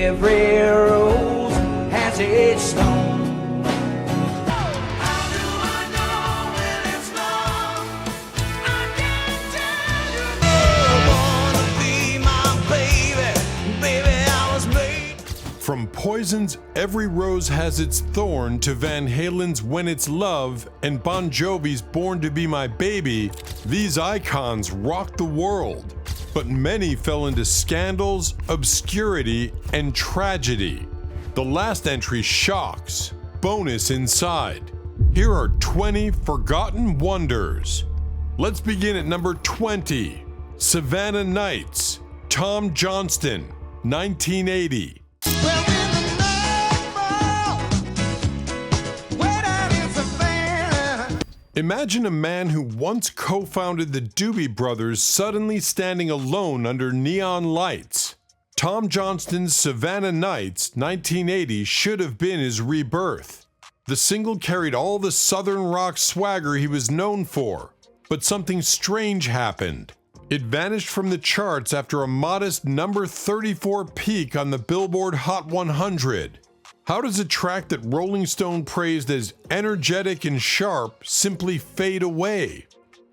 Every rose has its stone. From Poison's Every Rose Has Its Thorn to Van Halen's When It's Love and Bon Jovi's Born to Be My Baby, these icons rocked the world. But many fell into scandals, obscurity, and tragedy. The last entry shocks. Bonus inside. Here are 20 forgotten wonders. Let's begin at number 20. Savannah Nights, Tom Johnston, 1980. Imagine a man who once co-founded the Doobie Brothers suddenly standing alone under neon lights. Tom Johnston's Savannah Nights, 1980, should have been his rebirth. The single carried all the southern rock swagger he was known for, but something strange happened. It vanished from the charts after a modest number 34 peak on the Billboard Hot 100. How does a track that Rolling Stone praised as energetic and sharp simply fade away?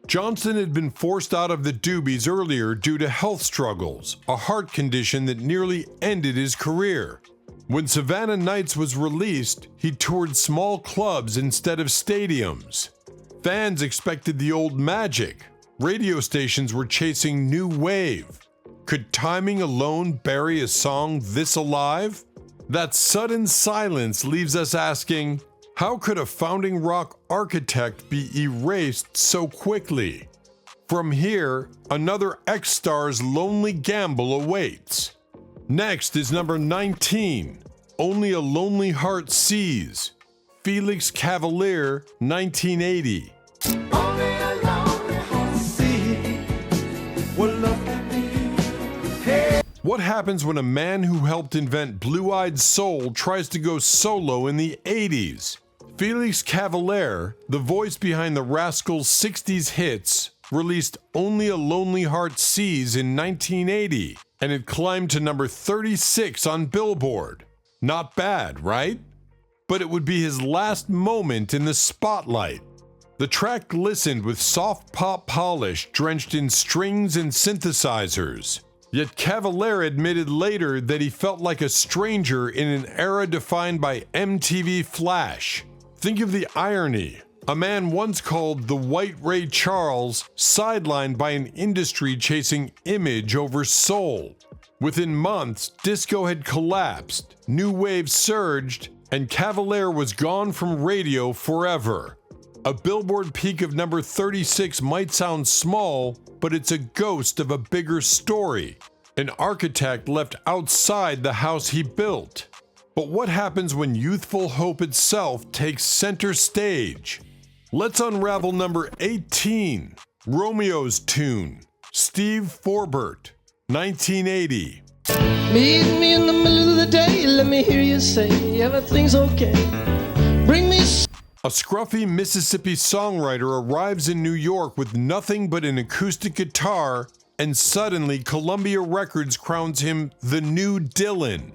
Johnston had been forced out of the Doobies earlier due to health struggles, a heart condition that nearly ended his career. When Savannah Nights was released, he toured small clubs instead of stadiums. Fans expected the old magic. Radio stations were chasing new wave. Could timing alone bury a song this alive? That sudden silence leaves us asking, how could a founding rock architect be erased so quickly? From here, another X-Star's lonely gamble awaits. Next is number 19, Only a Lonely Heart Sees, Felix Cavaliere, 1980. What happens when a man who helped invent Blue-Eyed Soul tries to go solo in the 80s? Felix Cavaliere, the voice behind the Rascals' 60s hits, released Only a Lonely Heart Sees in 1980, and it climbed to number 36 on Billboard. Not bad, right? But it would be his last moment in the spotlight. The track glistened with soft pop polish drenched in strings and synthesizers. Yet Cavaliere admitted later that he felt like a stranger in an era defined by MTV Flash. Think of the irony. A man once called the White Ray Charles, sidelined by an industry chasing image over soul. Within months, disco had collapsed, new wave surged, and Cavaliere was gone from radio forever. A Billboard peak of number 36 might sound small, but it's a ghost of a bigger story. An architect left outside the house he built. But what happens when youthful hope itself takes center stage? Let's unravel number 18, Romeo's Tune, Steve Forbert, 1980. Meet me in the middle of the day, let me hear you say everything's okay. Bring me. A scruffy Mississippi songwriter arrives in New York with nothing but an acoustic guitar, and suddenly Columbia Records crowns him the new Dylan.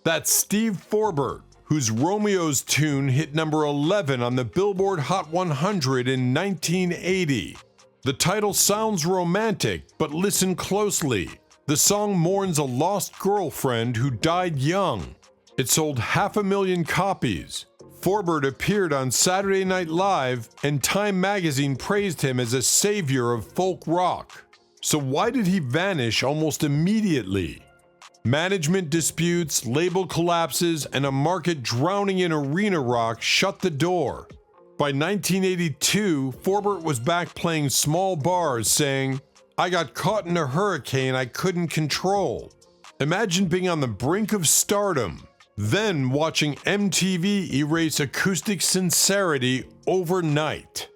That's Steve Forbert, whose Romeo's Tune hit number 11 on the Billboard Hot 100 in 1980. The title sounds romantic, but listen closely. The song mourns a lost girlfriend who died young. It sold 500,000 copies. Forbert appeared on Saturday Night Live, and Time magazine praised him as a savior of folk rock. So why did he vanish almost immediately? Management disputes, label collapses, and a market drowning in arena rock shut the door. By 1982, Forbert was back playing small bars saying, "I got caught in a hurricane I couldn't control." Imagine being on the brink of stardom, then watching MTV erase acoustic sincerity overnight.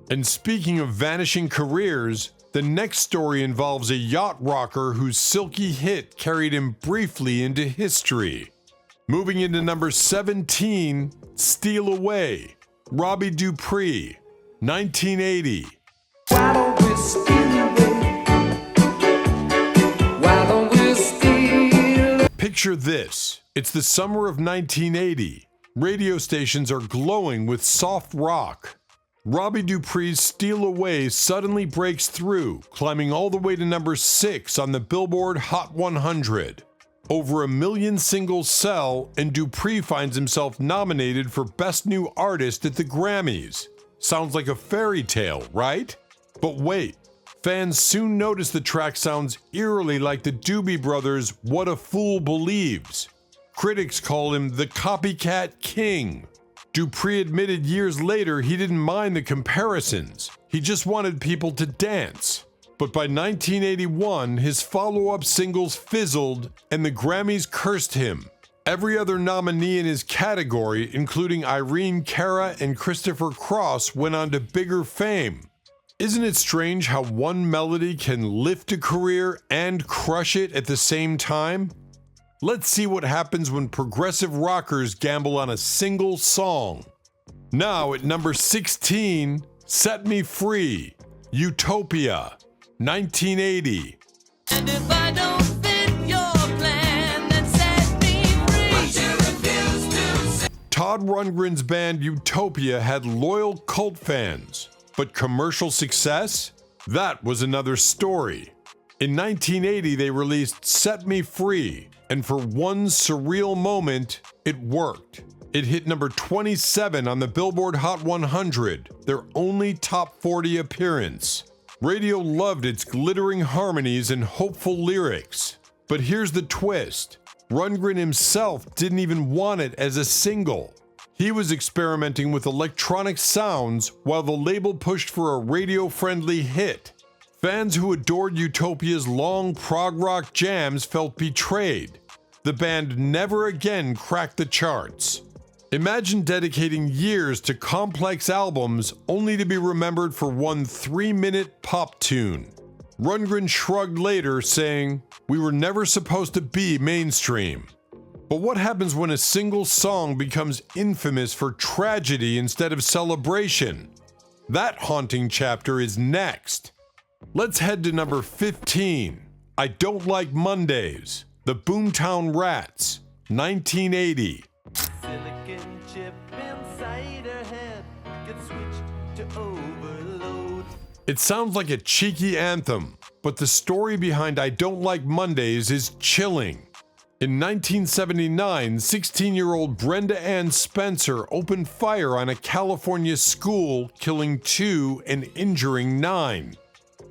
And speaking of vanishing careers, the next story involves a yacht rocker whose silky hit carried him briefly into history. Moving into number 17, Steal Away, Robbie Dupree, 1980. Why don't we steal away? Why don't we steal? Picture this. It's the summer of 1980. Radio stations are glowing with soft rock. Robbie Dupree's Steal Away suddenly breaks through, climbing all the way to number 6 on the Billboard Hot 100. Over 1 million singles sell, and Dupree finds himself nominated for Best New Artist at the Grammys. Sounds like a fairy tale, right? But wait, fans soon notice the track sounds eerily like the Doobie Brothers' What a Fool Believes. Critics call him the copycat king. Dupree admitted years later he didn't mind the comparisons. He just wanted people to dance. But by 1981, his follow-up singles fizzled and the Grammys cursed him. Every other nominee in his category, including Irene Cara and Christopher Cross, went on to bigger fame. Isn't it strange how one melody can lift a career and crush it at the same time? Let's see what happens when progressive rockers gamble on a single song. Now at number 16, Set Me Free, Utopia, 1980. And if I don't fit your plan, then set me free. Todd Rundgren's band Utopia had loyal cult fans, but commercial success? That was another story. In 1980, they released Set Me Free, and for one surreal moment, it worked. It hit number 27 on the Billboard Hot 100, their only top 40 appearance. Radio loved its glittering harmonies and hopeful lyrics. But here's the twist. Rundgren himself didn't even want it as a single. He was experimenting with electronic sounds while the label pushed for a radio-friendly hit. Fans who adored Utopia's long prog rock jams felt betrayed. The band never again cracked the charts. Imagine dedicating years to complex albums only to be remembered for one 3-minute pop tune. Rundgren shrugged later, saying, "We were never supposed to be mainstream." But what happens when a single song becomes infamous for tragedy instead of celebration? That haunting chapter is next. Let's head to number 15, I Don't Like Mondays, the Boomtown Rats, 1980. Silicon chip inside her head gets switched to overload. It sounds like a cheeky anthem, but the story behind I Don't Like Mondays is chilling. In 1979, 16-year-old Brenda Ann Spencer opened fire on a California school, killing 2 and injuring 9.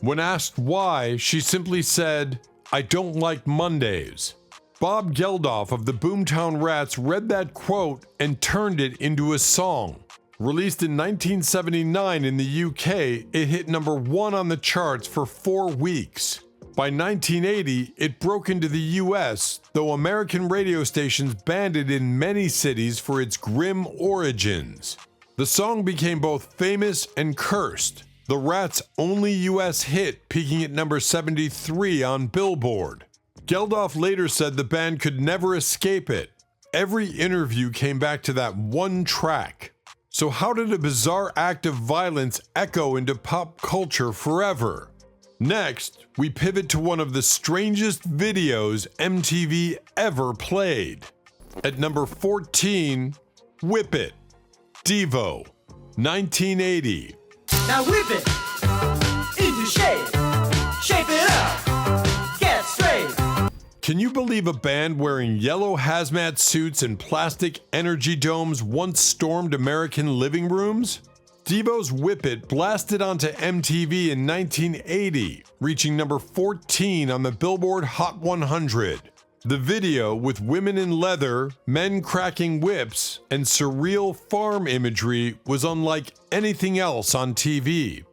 When asked why, she simply said, "I don't like Mondays." Bob Geldof of the Boomtown Rats read that quote and turned it into a song. Released in 1979 in the UK, it hit number 1 on the charts for 4 weeks. By 1980, it broke into the US, though American radio stations banned it in many cities for its grim origins. The song became both famous and cursed, the Rats' only US hit peaking at number 73 on Billboard. Geldof later said the band could never escape it. Every interview came back to that one track. So how did a bizarre act of violence echo into pop culture forever? Next, we pivot to one of the strangest videos MTV ever played. At number 14, Whip It, Devo, 1980. Now whip it into shape, shape it up, get straight. Can you believe a band wearing yellow hazmat suits and plastic energy domes once stormed American living rooms? Devo's Whip It blasted onto MTV in 1980, reaching number 14 on the Billboard Hot 100. The video, with women in leather, men cracking whips, and surreal farm imagery, was unlike anything else on TV.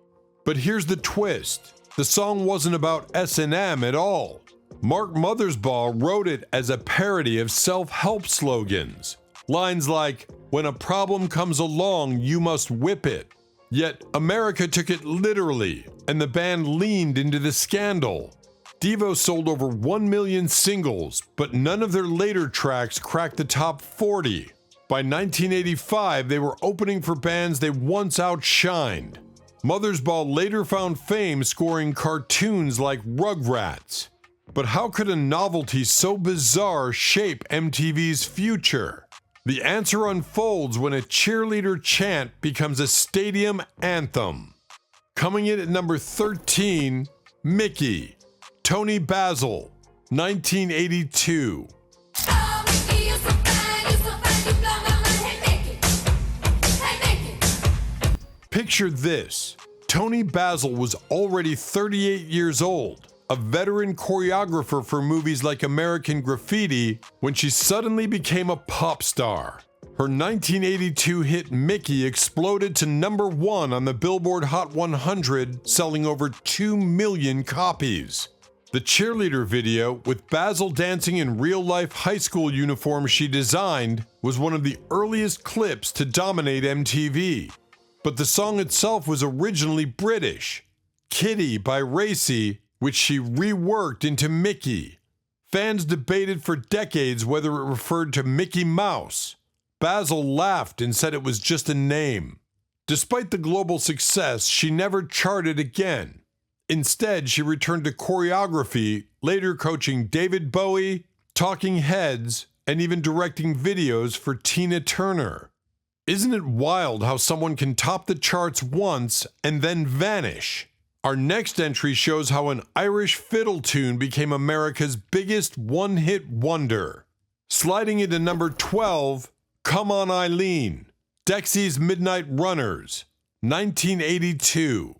But here's the twist. The song wasn't about S&M at all. Mark Mothersbaugh wrote it as a parody of self-help slogans. Lines like, "When a problem comes along, you must whip it." Yet America took it literally, and the band leaned into the scandal. Devo sold over 1 million singles, but none of their later tracks cracked the top 40. By 1985, they were opening for bands they once outshined. Mothersbaugh later found fame scoring cartoons like Rugrats. But how could a novelty so bizarre shape MTV's future? The answer unfolds when a cheerleader chant becomes a stadium anthem. Coming in at number 13, Mickey, Toni Basil, 1982. Picture this. Toni Basil was already 38 years old, a veteran choreographer for movies like American Graffiti, when she suddenly became a pop star. Her 1982 hit Mickey exploded to number 1 on the Billboard Hot 100, selling over 2 million copies. The cheerleader video, with Basil dancing in real-life high school uniforms she designed, was one of the earliest clips to dominate MTV. But the song itself was originally British, Kitty by Racy, which she reworked into Mickey. Fans debated for decades whether it referred to Mickey Mouse. Basil laughed and said it was just a name. Despite the global success, she never charted again. Instead, she returned to choreography, later coaching David Bowie, Talking Heads, and even directing videos for Tina Turner. Isn't it wild how someone can top the charts once and then vanish? Our next entry shows how an Irish fiddle tune became America's biggest one-hit wonder. Sliding into number 12, Come On Eileen, Dexys Midnight Runners, 1982.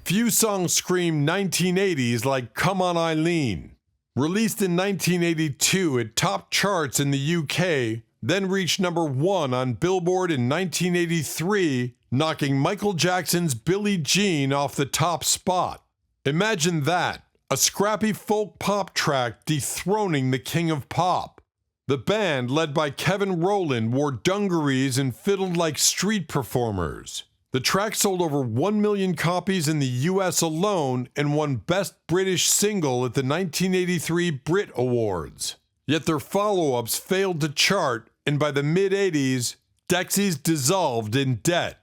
Few songs scream 1980s like Come On Eileen. Released in 1982, it topped charts in the UK, then reached number 1 on Billboard in 1983, knocking Michael Jackson's Billie Jean off the top spot. Imagine that, a scrappy folk pop track dethroning the king of pop. The band, led by Kevin Rowland, wore dungarees and fiddled like street performers. The track sold over 1 million copies in the US alone and won Best British Single at the 1983 Brit Awards. Yet their follow-ups failed to chart, and by the mid-80s, Dexys dissolved in debt.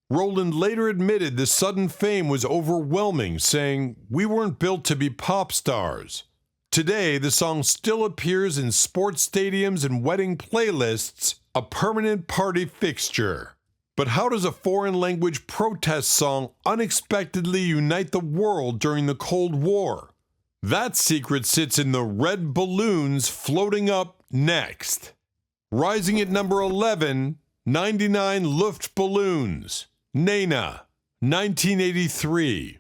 Rowland later admitted the sudden fame was overwhelming, saying, "We weren't built to be pop stars." Today, the song still appears in sports stadiums and wedding playlists, a permanent party fixture. But how does a foreign language protest song unexpectedly unite the world during the Cold War? That secret sits in the red balloons floating up next. Rising at number 11, 99 Luftballons, Nena, 1983.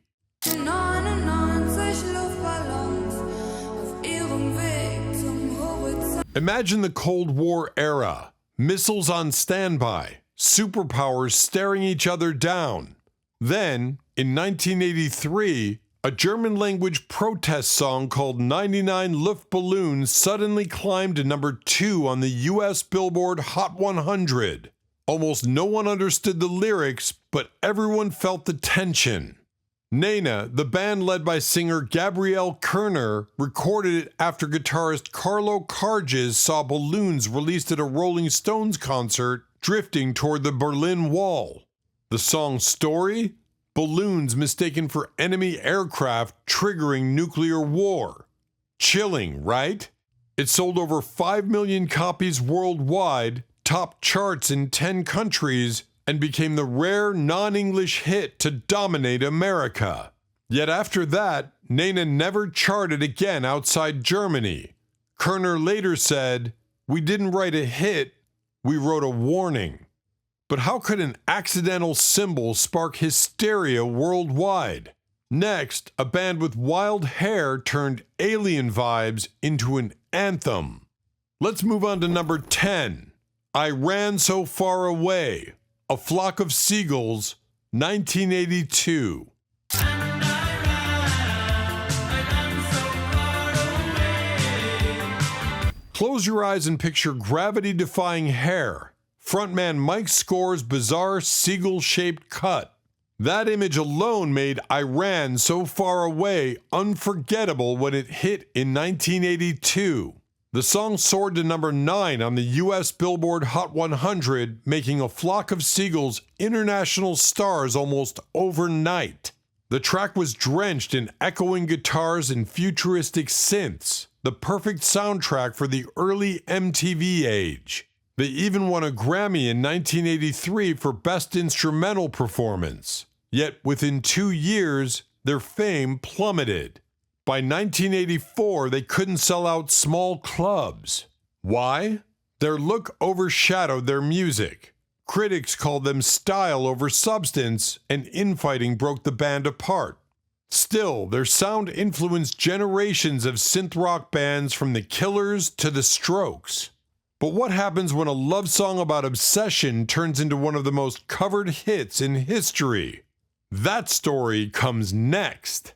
Imagine the Cold War era, missiles on standby, superpowers staring each other down. Then, in 1983, a German-language protest song called 99 Luftballons suddenly climbed to number 2 on the US Billboard Hot 100. Almost no one understood the lyrics, but everyone felt the tension. Nena, the band led by singer Gabrielle Kerner, recorded it after guitarist Carlo Carges saw balloons released at a Rolling Stones concert drifting toward the Berlin Wall. The song's story? Balloons mistaken for enemy aircraft triggering nuclear war. Chilling, right? It sold over 5 million copies worldwide, topped charts in 10 countries, and became the rare non-English hit to dominate America. Yet after that, Nena never charted again outside Germany. Kerner later said, "We didn't write a hit, we wrote a warning." But how could an accidental symbol spark hysteria worldwide? Next, a band with wild hair turned alien vibes into an anthem. Let's move on to number 10, I Ran So Far Away, A Flock of Seagulls, 1982. Close your eyes and picture gravity-defying hair. Frontman Mike Score's bizarre seagull-shaped cut. That image alone made I Ran So Far Away unforgettable when it hit in 1982. The song soared to number 9 on the US Billboard Hot 100, making a Flock of Seagulls international stars almost overnight. The track was drenched in echoing guitars and futuristic synths, the perfect soundtrack for the early MTV age. They even won a Grammy in 1983 for Best Instrumental Performance. Yet within 2 years, their fame plummeted. By 1984, they couldn't sell out small clubs. Why? Their look overshadowed their music. Critics called them style over substance, and infighting broke the band apart. Still, their sound influenced generations of synth rock bands from the Killers to the Strokes. But what happens when a love song about obsession turns into one of the most covered hits in history? That story comes next.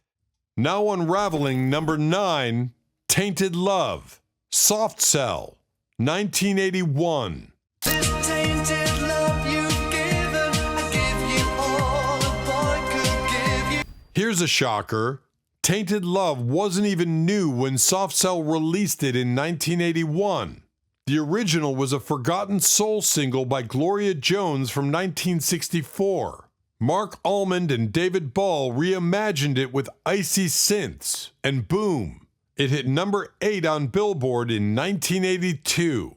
Now unraveling number 9, Tainted Love, Soft Cell, 1981. Tainted love you've given, I give you all a boy could give you. Here's a shocker. Tainted Love wasn't even new when Soft Cell released it in 1981. The original was a forgotten soul single by Gloria Jones from 1964. Mark Almond and David Ball reimagined it with icy synths, and boom, it hit number 8 on Billboard in 1982.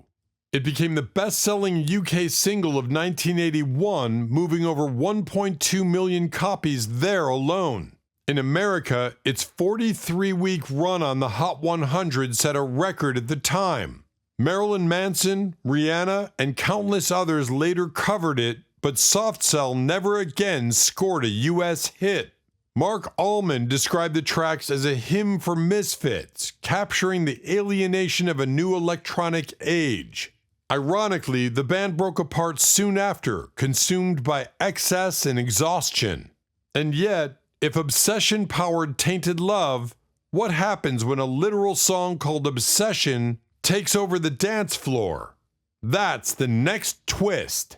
It became the best-selling UK single of 1981, moving over 1.2 million copies there alone. In America, its 43-week run on the Hot 100 set a record at the time. Marilyn Manson, Rihanna, and countless others later covered it, but Soft Cell never again scored a US hit. Mark Almond described the tracks as a hymn for misfits, capturing the alienation of a new electronic age. Ironically, the band broke apart soon after, consumed by excess and exhaustion. And yet, if obsession powered Tainted Love, what happens when a literal song called Obsession takes over the dance floor? That's the next twist.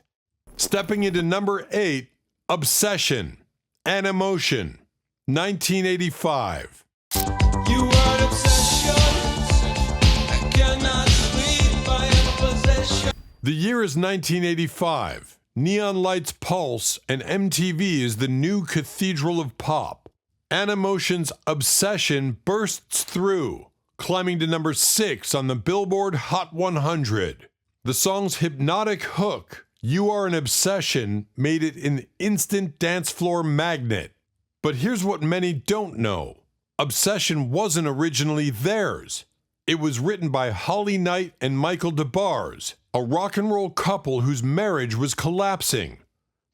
Stepping into number 8, Obsession, Animotion, 1985. You are an obsession. I cannot sleep. I am a possession. The year is 1985. Neon lights pulse, and MTV is the new cathedral of pop. Animotion's Obsession bursts through, climbing to number 6 on the Billboard Hot 100. The song's hypnotic hook, You Are an Obsession, made it an instant dance floor magnet. But here's what many don't know. Obsession wasn't originally theirs. It was written by Holly Knight and Michael DeBarge, a rock and roll couple whose marriage was collapsing.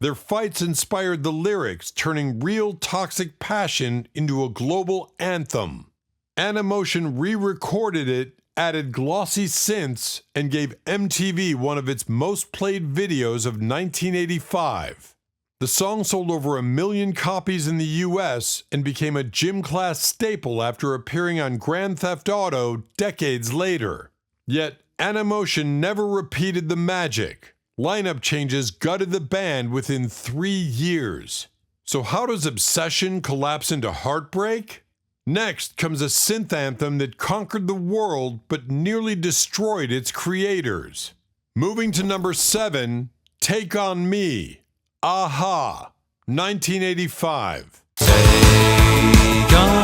Their fights inspired the lyrics, turning real toxic passion into a global anthem. Animotion re-recorded it, added glossy synths, and gave MTV one of its most played videos of 1985. The song sold over 1 million copies in the US and became a gym class staple after appearing on Grand Theft Auto decades later. Yet, Animotion never repeated the magic. Lineup changes gutted the band within 3 years. So how does Obsession collapse into heartbreak? Next comes a synth anthem that conquered the world but nearly destroyed its creators. Moving to number 7, Take On Me, Aha, 1985. Take on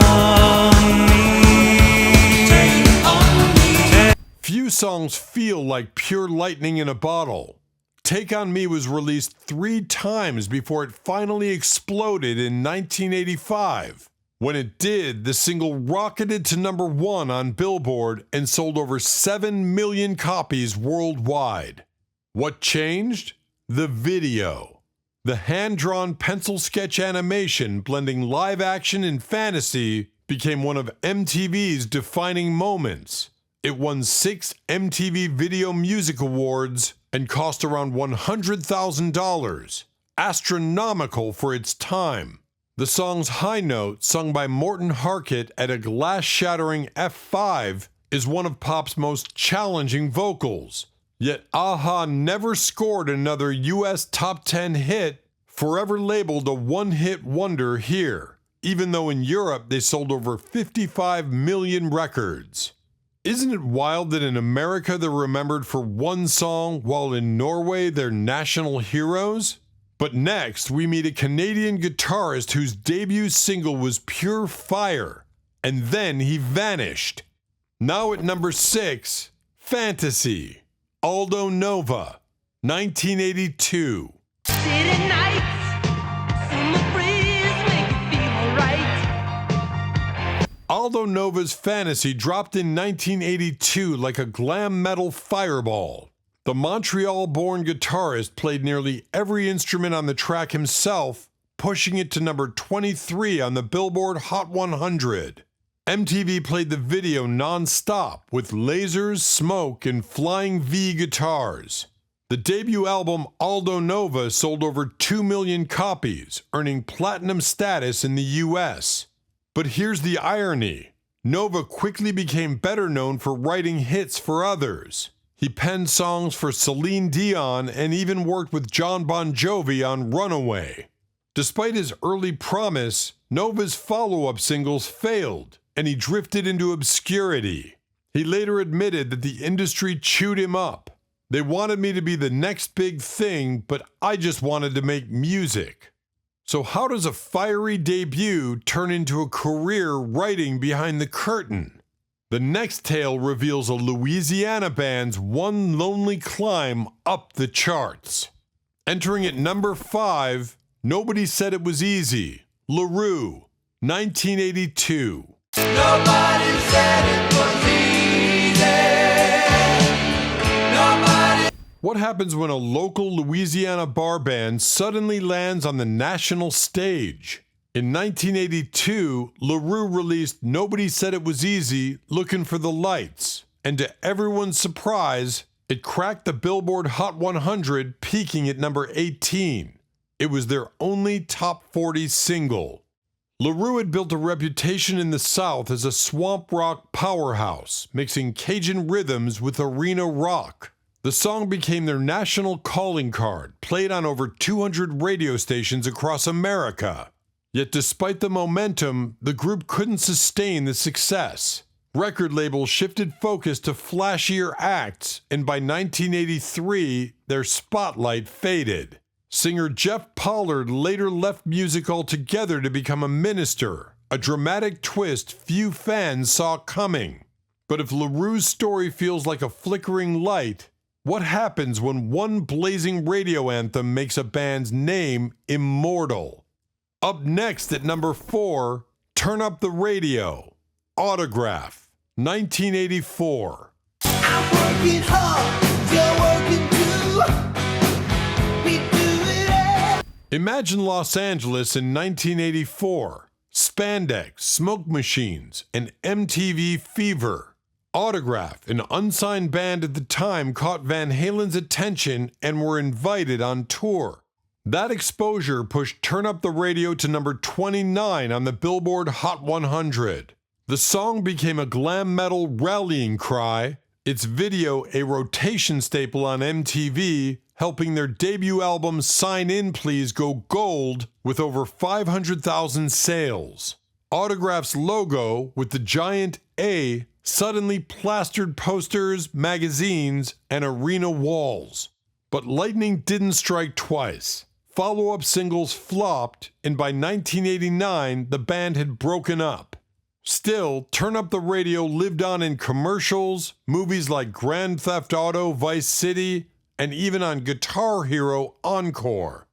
me. Take on me. Few songs feel like pure lightning in a bottle. Take On Me was released 3 times before it finally exploded in 1985. When it did, the single rocketed to number 1 on Billboard and sold over 7 million copies worldwide. What changed? The video. The hand-drawn pencil sketch animation blending live action and fantasy became one of MTV's defining moments. It won 6 MTV Video Music Awards and cost around $100,000, astronomical for its time. The song's high note, sung by Morton Harkett at a glass-shattering F5, is one of pop's most challenging vocals. Yet Aha never scored another US top 10 hit, forever labeled a one-hit wonder here, even though in Europe they sold over 55 million records. Isn't it wild that in America they're remembered for one song, while in Norway they're national heroes? But next, we meet a Canadian guitarist whose debut single was pure fire, and then he vanished. Now at number 6, Fantasy, Aldo Nova, 1982. City nights, summer breeze make you feel alright. Aldo Nova's Fantasy dropped in 1982 like a glam metal fireball. The Montreal-born guitarist played nearly every instrument on the track himself, pushing it to number 23 on the Billboard Hot 100. MTV played the video non-stop with lasers, smoke, and flying V guitars. The debut album Aldo Nova sold over 2 million copies, earning platinum status in the US. But here's the irony. Nova quickly became better known for writing hits for others. He penned songs for Celine Dion and even worked with Jon Bon Jovi on Runaway. Despite his early promise, Nova's follow-up singles failed, and he drifted into obscurity. He later admitted that the industry chewed him up. They wanted me to be the next big thing, but I just wanted to make music. So how does a fiery debut turn into a career writing behind the curtain? The next tale reveals a Louisiana band's one lonely climb up the charts. Entering at number 5, Nobody Said It Was Easy, LeRoux, 1982. Nobody said it was easy. Nobody. What happens when a local Louisiana bar band suddenly lands on the national stage? In 1982, LeRoux released Nobody Said It Was Easy, Looking for the Lights, and to everyone's surprise, it cracked the Billboard Hot 100, peaking at number 18. It was their only top 40 single. LeRoux had built a reputation in the South as a swamp rock powerhouse, mixing Cajun rhythms with arena rock. The song became their national calling card, played on over 200 radio stations across America. Yet despite the momentum, the group couldn't sustain the success. Record labels shifted focus to flashier acts, and by 1983, their spotlight faded. Singer Jeff Pollard later left music altogether to become a minister, a dramatic twist few fans saw coming. But if LeRoux's story feels like a flickering light, what happens when one blazing radio anthem makes a band's name immortal? Up next at number 4, Turn Up the Radio, Autograph, 1984. I'm working hard, you're working too. We do it all. Imagine Los Angeles in 1984. Spandex, smoke machines, and MTV fever. Autograph, an unsigned band at the time, caught Van Halen's attention and were invited on tour. That exposure pushed Turn Up the Radio to number 29 on the Billboard Hot 100. The song became a glam metal rallying cry, its video a rotation staple on MTV, helping their debut album Sign In Please go gold with over 500,000 sales. Autograph's logo, with the giant A, suddenly plastered posters, magazines, and arena walls. But lightning didn't strike twice. Follow-up singles flopped, and by 1989, the band had broken up. Still, Turn Up the Radio lived on in commercials, movies like Grand Theft Auto, Vice City, and even on Guitar Hero Encore.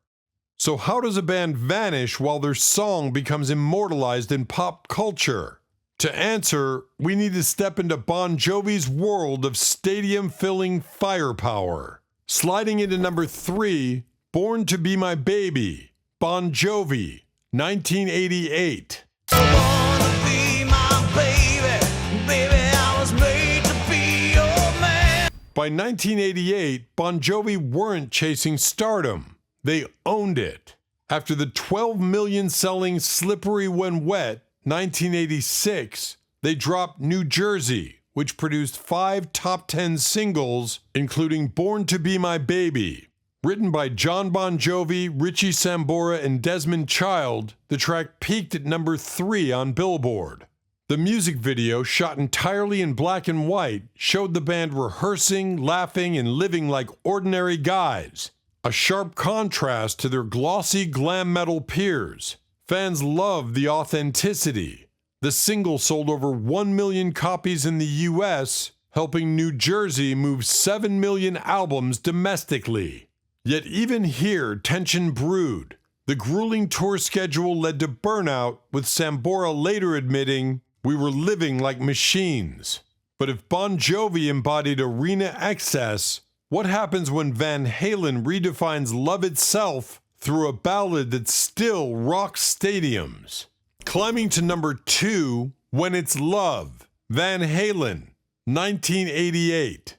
So how does a band vanish while their song becomes immortalized in pop culture? To answer, we need to step into Bon Jovi's world of stadium-filling firepower. Sliding into number 3, Born to Be My Baby, Bon Jovi, 1988. Wanna be my baby, baby, I was made to be your man. By 1988, Bon Jovi weren't chasing stardom. They owned it. After the 12 million selling Slippery When Wet, 1986, they dropped New Jersey, which produced 5 top 10 singles, including Born to Be My Baby. Written by Jon Bon Jovi, Richie Sambora, and Desmond Child, the track peaked at number 3 on Billboard. The music video, shot entirely in black and white, showed the band rehearsing, laughing, and living like ordinary guys, a sharp contrast to their glossy glam metal peers. Fans loved the authenticity. The single sold over 1 million copies in the US, helping New Jersey move 7 million albums domestically. Yet even here, tension brewed. The grueling tour schedule led to burnout, with Sambora later admitting, "We were living like machines." But if Bon Jovi embodied arena excess, what happens when Van Halen redefines love itself through a ballad that still rocks stadiums? Climbing to number 2, When It's Love, Van Halen, 1988.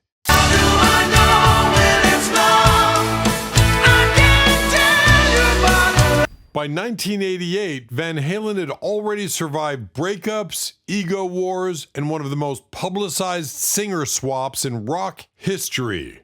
By 1988, Van Halen had already survived breakups, ego wars, and one of the most publicized singer swaps in rock history.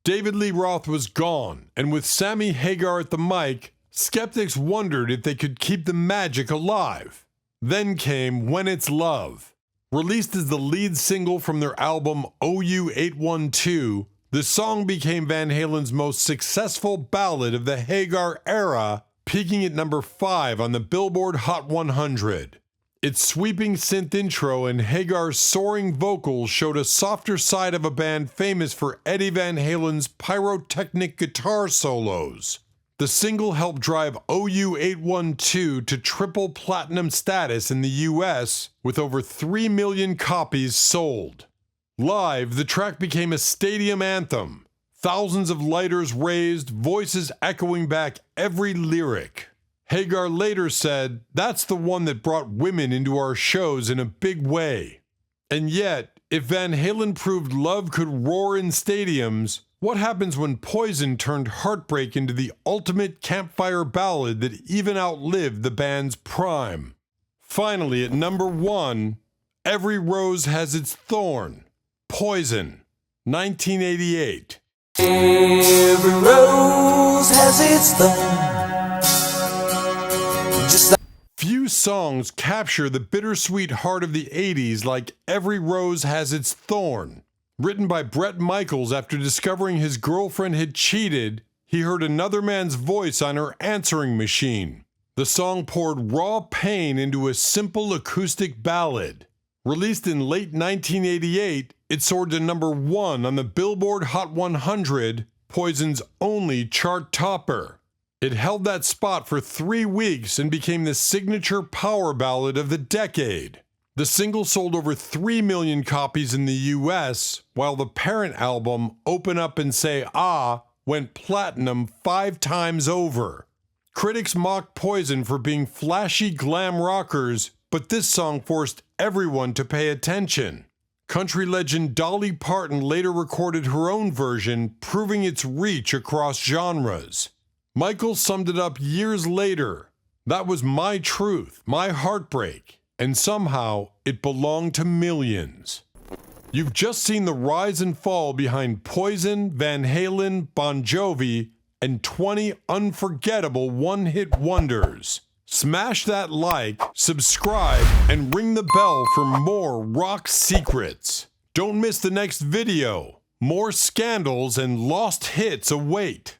David Lee Roth was gone, and with Sammy Hagar at the mic, skeptics wondered if they could keep the magic alive. Then came When It's Love. Released as the lead single from their album OU812, the song became Van Halen's most successful ballad of the Hagar era, peaking at number 5 on the Billboard Hot 100. Its sweeping synth intro and Hagar's soaring vocals showed a softer side of a band famous for Eddie Van Halen's pyrotechnic guitar solos. The single helped drive OU812 to triple platinum status in the US, with over 3 million copies sold. Live, the track became a stadium anthem. Thousands of lighters raised, voices echoing back every lyric. Hagar later said, "That's the one that brought women into our shows in a big way." And yet, if Van Halen proved love could roar in stadiums, what happens when Poison turned heartbreak into the ultimate campfire ballad that even outlived the band's prime? Finally, at number 1, Every Rose Has Its Thorn, Poison, 1988. Every rose has its thorn. Just like Few songs capture the bittersweet heart of the 80s like Every Rose Has Its Thorn. Written by Bret Michaels after discovering his girlfriend had cheated, he heard another man's voice on her answering machine. The song poured raw pain into a simple acoustic ballad. Released in late 1988, it soared to number 1 on the Billboard Hot 100, Poison's only chart topper. It held that spot for 3 weeks and became the signature power ballad of the decade. The single sold over 3 million copies in the US, while the parent album, Open Up and Say Ah, went platinum 5 times over. Critics mocked Poison for being flashy glam rockers, but this song forced everyone to pay attention. Country legend Dolly Parton later recorded her own version, proving its reach across genres. Michael summed it up years later. "That was my truth, my heartbreak, and somehow it belonged to millions." You've just seen the rise and fall behind Poison, Van Halen, Bon Jovi, and 20 unforgettable one-hit wonders. Smash that like, subscribe, and ring the bell for more rock secrets. Don't miss the next video. More scandals and lost hits await.